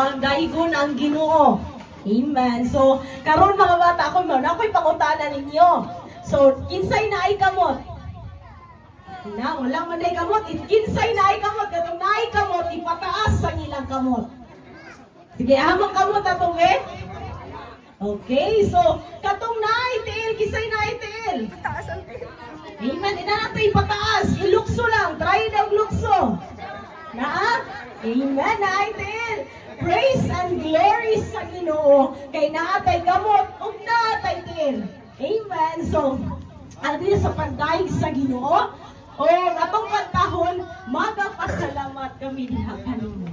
magdaigon ang Ginoo. Amen. So, karon mga bata, ako'y pangutana ninyo. So, kinsay na ay kamot? Na, wala man ay kamot. Kinsay na ay kamot. Katong na ay kamot, ipataas ang ilang kamot. Sige, amang kamot atong okay, so, katong na ay tiil, kinsay na ay tiil? Ipataas ang tiil. Amen. Ina natin ipataas. Ilukso lang. Try daw lukso. Na? Amen. Na ay tiil. Praise and glory sa Ginoo kay naatay gamot ug naatay tiil. Amen. So, adi sa pagdaig sa Ginoo o atong kantahon, magapasalamat kami diha kanimo.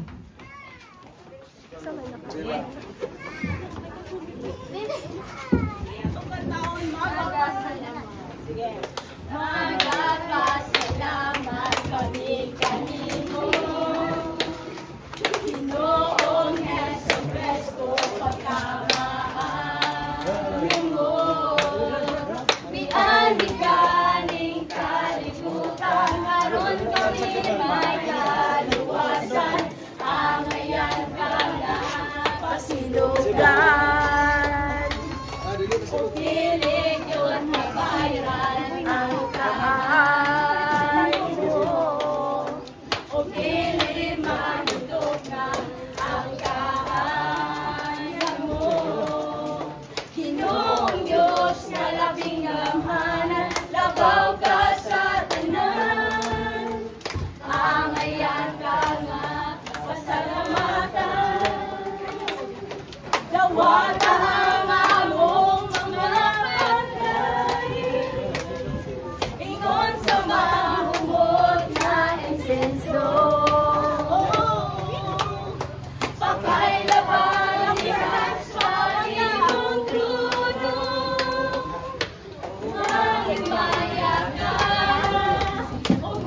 Atong kantahon, magapasalamat. Sige. Magapasalamat kami kanimo. Ginoong Jesucristo pagkamaan mo. Miani kaning kalibutan, aron kami may kaluwasan. Angayan ka na pasilugan. Upiling yun mabayran ang kahay mo. Upiling manudok na ang kahayag mo. Ginoong Diyos na labing gamhanan, labaw ka sa tanan. Angayan ka nga pasalamatan. Dawata ang among mga patay, ingon sa mahumot na insenso. Pakailaban ang ihas pa iyong truno. Mahimaya ka,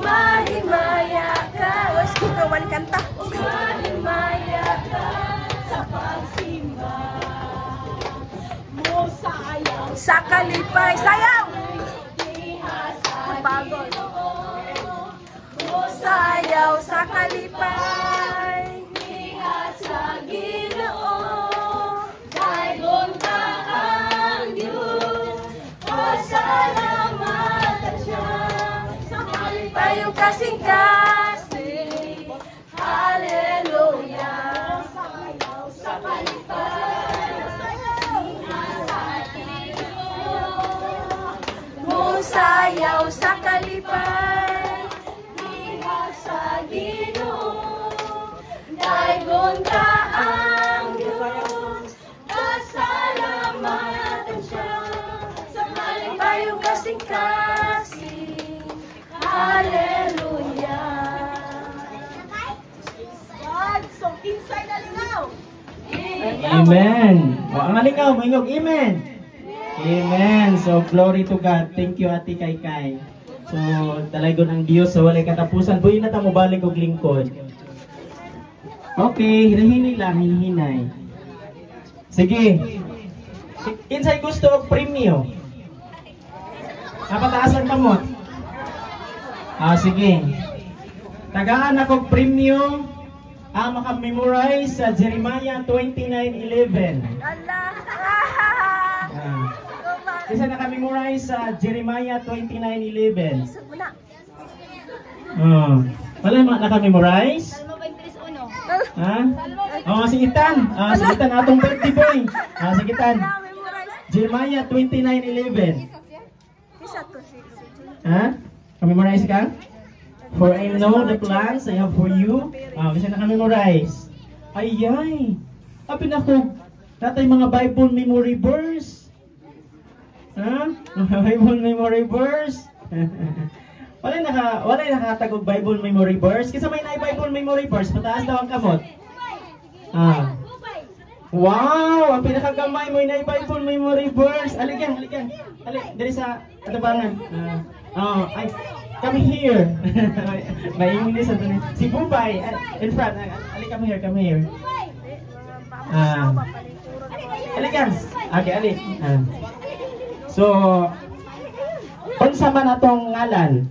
mahimaya ka. Wes ko kawan kanta. Mahimaya ka sa pagsimba. Mo sayaw Sa kalipay, sayaw. Pagod. Mo sayaw sa kalipay. Diha sa Ginoo, daygon ka ang Diyos. Pasalamatan siya sa kalipay Payong kasing-kasing. Hallelujah. Sayaw sa kalipay. Diha sa Ginoo. Mo sayaw sa kalipay. Diha sa Ginoo, daygon ka ang Diyos. Pasalamatan siya sa kalipay. Payong kasing-kasing. Hallelujah. God, so kinsay na lingaw. Amen. O, ang alingaw, mayngog, amen. Amen. So, glory to God. Thank you, Ate Kaykay. So, talagon ang Diyos sa walay katapusan. Buhay na mo balik og lingkod. Okay, hinahinay lang, hinahinay. Sige. Kinsay gusto og premyo? Napataasan ka mo? Sige. Tagaan ako premyo ang makamemorize sa Jeremiah 29:11. Allah. Isa nakamemorize sa Jeremiah 29:11. Muna. Wala mo nakamemorize? Salmo 23:1. Ha? Si Itan. Si Itan atong birthday boy. Si Itan. Jeremiah 29:11. Isa to si. Ha? Memorize ka? For I know the plans I have for you. Kasi nakamemorize. Ayay. Apin ako. Tatay mga Bible memory verse. Ha? Mga Bible memory verse. Wala nakatagog Bible memory verse. Kasi may na-Bible memory verse. Pataas daw ang kamot. Wow! Ang pinakagamay mo na Bible memory verse. Aligan. Dali sa atabangan. Ay, come here. May English ito ni. Si Bubay, in front. Come here. Aligan. Okay, ali. So, unsa man atong ngalan?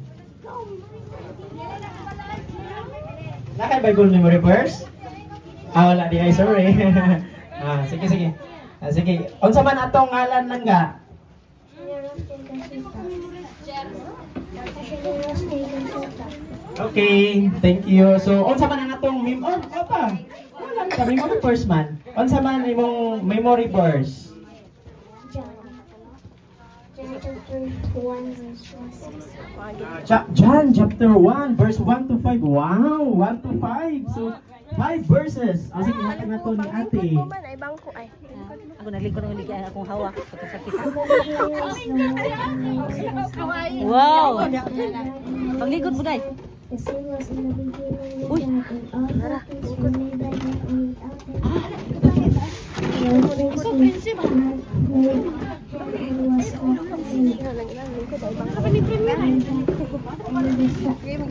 Nakay Bible memory verse? Wala di ay, sorry. Sige, sige. Sige. Unsa man atong ngalan lang ga? Okay, thank you. So, unsa man ang atong apa? Wala ka memory verse man. Unsa man imong memory verse? John chapter 1 verse 1 to 5. Wow, 1 to 5. So 5 verses. Sige, natin na to ni ate. Ay, bangko ay. Ako naglikod ng ligay akong hawa pagkasakit. Wow. Paglikod mo dai. Uy.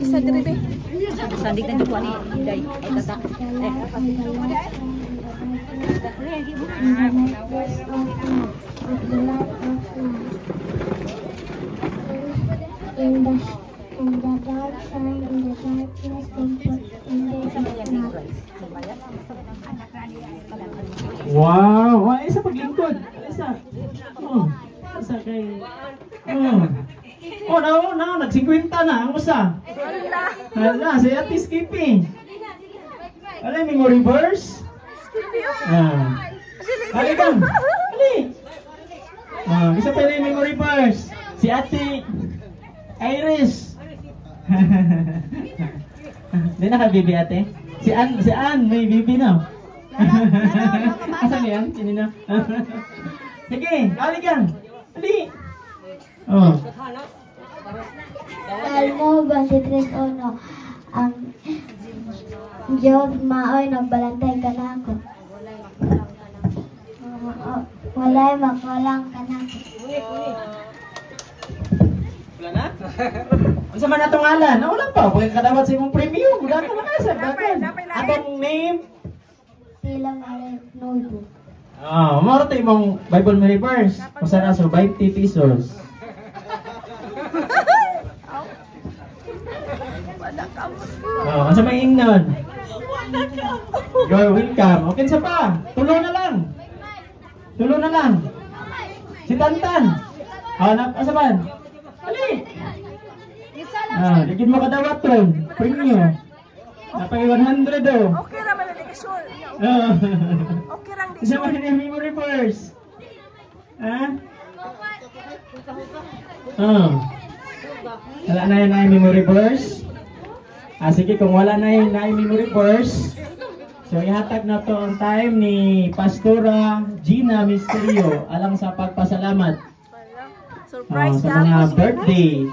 Isa diri be. Sandig na ko ani dai. Ay tata. In the dark side, in the darkness, Wow! Isa paglingkod. Isa. Isa kay... nag-50 na ang usa. Hala, si Ate Skippy. Wala, memory verse? Halika. Hali. Isa pa yung memory verse. Si Ate Iris. Hindi na ka bibi ate? Si Ann, may bibi na. Asan yan? Sino na? Sige, halika. Hali. Salmo 23:1. Ang Diyos maoy nagbalantay ka na ako. Walay makulang ka na ako. Wala na? Unsa man atong ngalan? Wala pa. Pagkakadawat sa imong premium. Wala ka na kasab. Atong name? Sila maray nubo. Maro tayo imong Bible may verse. Usa na so 20 pesos. Unsa may ingnon? You're welcome. Okay sa pa. Tulo na lang. Si Tantan. Asa man? Ali. Digid mo kadawat ron. Premium. Napay 100 daw. Okay ra man ni sure. Okay rang di. Isa man ni memory verse. Wala na yun na memory verse. Sige, kung wala na yun na memory verse, so ihatag na to ang time ni Pastora Gina Misterio alang sa pagpasalamat Surprise sa mga birthday.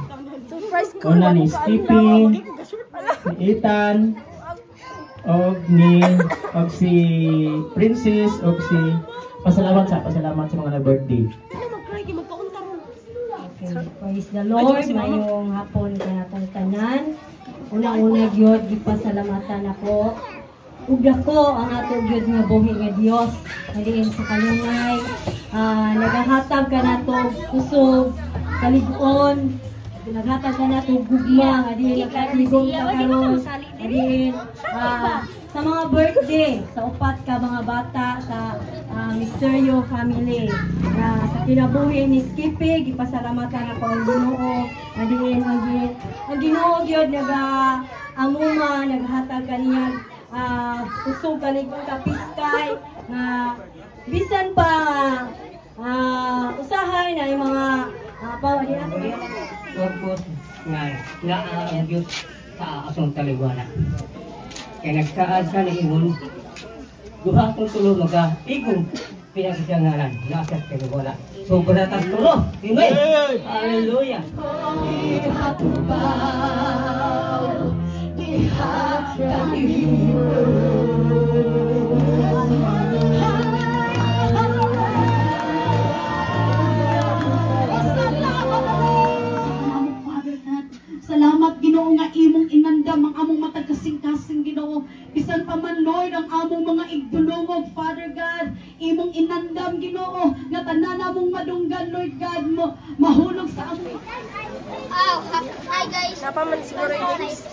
Surprise ko. Una ni Skippy, si Ethan, og si Princess, og si pasalamat sa mga na-birthday. Praise the Lord, mayong hapon ka natong tanan. Una-una gyud gipasalamatan ako. Ug dako ang ato gyud nga buhi nga Dios. Nadiin sa kalungay, nagahatag ka nato kusog, kalig-on, naghatag ka nato gugma, adiin nagkaligong ka karon, adiin sa mga birthday, sa upat ka mga bata sa Misterio family na sa kinabuhi ni Skippy, gipasalamatan ako ang Ginoo. Adiin ang Ginoo gyud amuma naghatag kaniya kusog kaligong kapiskay na bisan pa usahay na yung mga pawa din natin. Purpose nga ang Diyos sa asong taligwana. Kaya nagsaad ka na imon, duha kong tulo mag-igong pinagsisangalan na sa taligwana. So, baratas tulo. Amen! Hallelujah! Salamat Ginoo nga imong inandam ang among matagkasing-kasing Ginoo. Bisan pa man Lord ang among mga igdulungog, Father God, imong inandam Ginoo nga tanan namong madunggan Lord God mo mahulog sa among. Hi guys. Napaman siguro yung guys.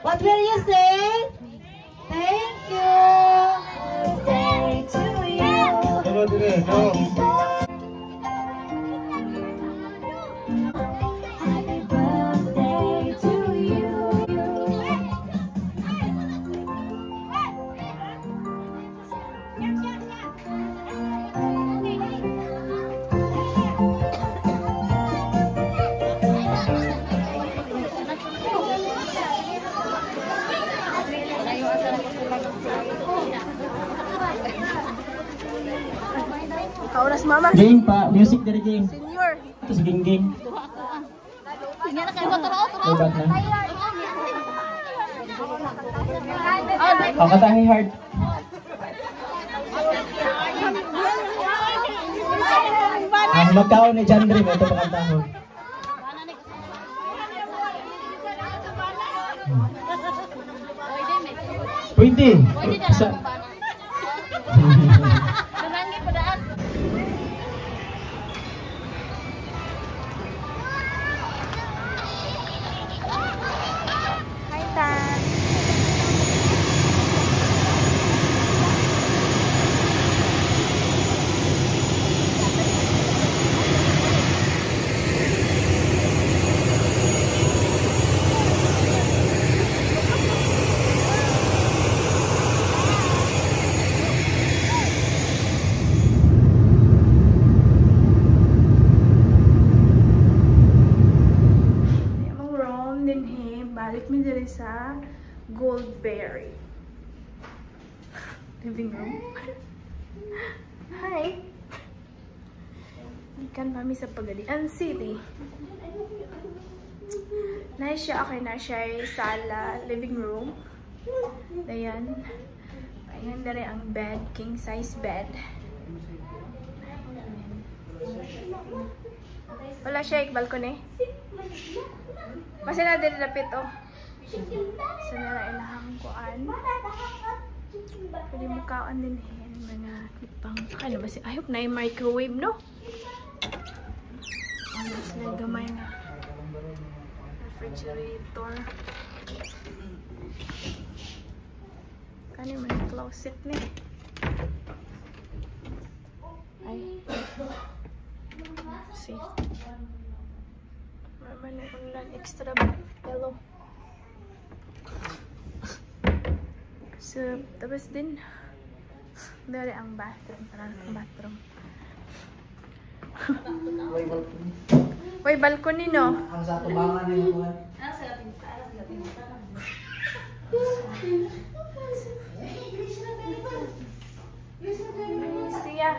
What will you say? Thank you. Birthday to you. Happy birthday to you. Kauras mama. Game pa, music dari game. Senior. Ito sa game. Lobat na. Ang katahi hard. Ang magkaon ni John Dream, ito pa kantahon. Pwede. Sa balik mi diri sa Goldberry living room. Hi. Ikan mami sa Pagadian City. Na siya sala living room. Ayan. Ayan diri ang bed, king size bed. Wala siya balcony. Kasi na din lapit oh. Sa nara ilahang kuan. Pwede mo kaon din mga pang ano ba si ayop na yung microwave no? Ano sila gamay na refrigerator. Ano man yung closet ni? Ay. See. Naman na ulan extra yellow. So, tapos din dari ang bathroom. Parang ang bathroom. Uy, balcony no? ang sa tubangan na yung buwan. Siya.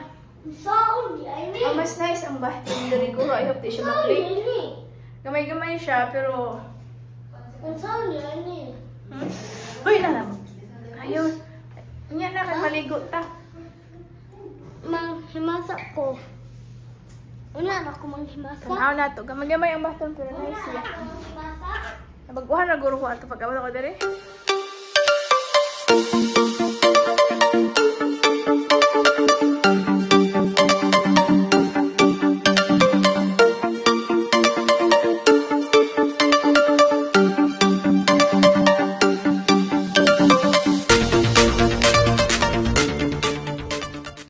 Mas nice ang bathroom dari ko. I hope di siya ma-plate. Gamay-gamay siya, pero... Uy, nalam. Ayun. Yan na, kan maligo ta. Manghimasa ko. Una na ako manghimasa. Tanaw na to. Gamay-gamay ang bathroom, pero nice siya. Nabaguhan na guro ko ato pagkabot ako dali.